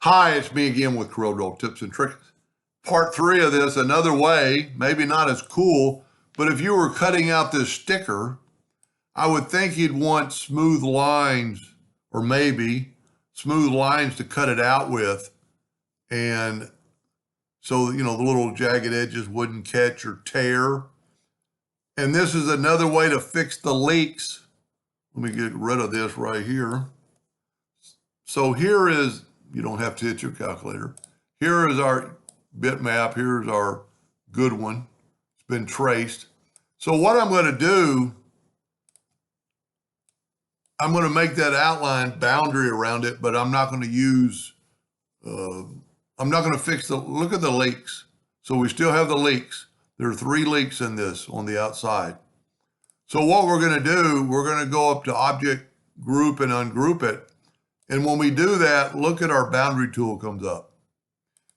Hi, it's me again with Corel tips and tricks. Part 3 of this, another way, maybe not as cool, but if you were cutting out this sticker, I would think you'd want smooth lines, or maybe smooth lines to cut it out with. And so, the little jagged edges wouldn't catch or tear. And this is another way to fix the leaks. Let me get rid of this right here. So here is, you don't have to hit your calculator. Here is our bitmap. Here's our good one. It's been traced. So what I'm going to do, I'm going to make that outline boundary around it, but I'm not going to use, I'm not going to fix look at the leaks. So we still have the leaks. There are 3 leaks in this on the outside. So what we're going to do, we're going to go up to Object, Group, and Ungroup it. And when we do that, look at our boundary tool comes up.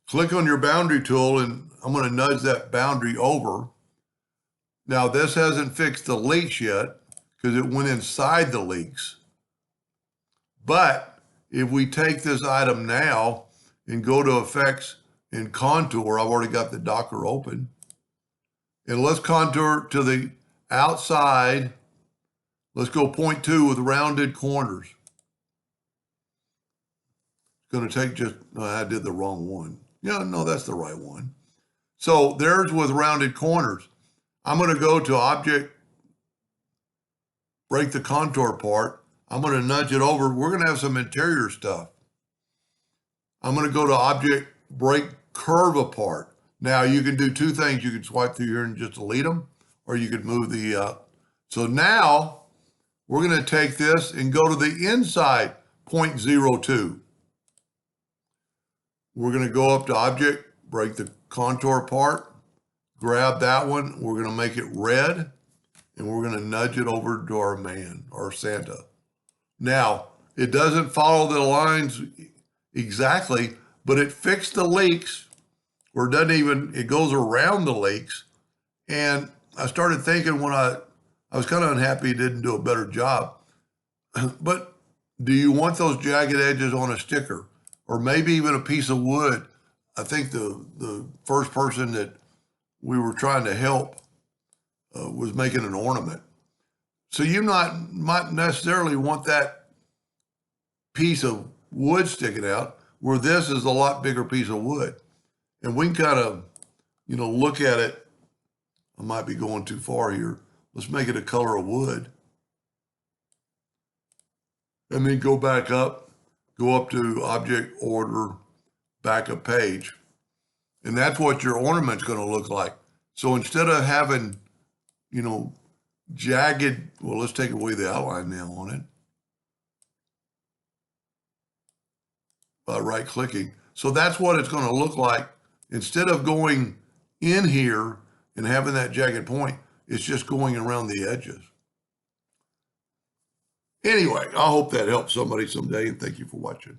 Click on your boundary tool, and I'm going to nudge that boundary over. Now, this hasn't fixed the leaks yet because it went inside the leaks. But if we take this item now and go to Effects and Contour, I've already got the Docker open. And let's contour to the outside. Let's go 0.2 with rounded corners. Going to take just, no, I did the wrong one. Yeah, no, that's the right one. So there's with rounded corners. I'm going to go to Object, break the contour part. I'm going to nudge it over. We're going to have some interior stuff. I'm going to go to Object, break curve apart. Now you can do 2 things. You can swipe through here and just delete them, or you could move the, so now we're going to take this and go to the inside 0.02. We're going to go up to Object, break the contour apart, grab that one. We're going to make it red, and we're going to nudge it over to our man, or Santa. Now, it doesn't follow the lines exactly, but it fixed the leaks, or it doesn't even, it goes around the leaks. And I started thinking when I was kind of unhappy it didn't do a better job. But do you want those jagged edges on a sticker? Or maybe even a piece of wood? I think the first person that we were trying to help was making an ornament. So you might necessarily want that piece of wood sticking out, where this is a lot bigger piece of wood. And we can kind of, look at it. I might be going too far here. Let's make it a color of wood. And then go back up. Go up to Object, Order, Backup Page. And that's what your ornament's going to look like. So instead of having, jagged, well, let's take away the outline now on it by right-clicking. So that's what it's going to look like. Instead of going in here and having that jagged point, it's just going around the edges. Anyway, I hope that helps somebody someday, and thank you for watching.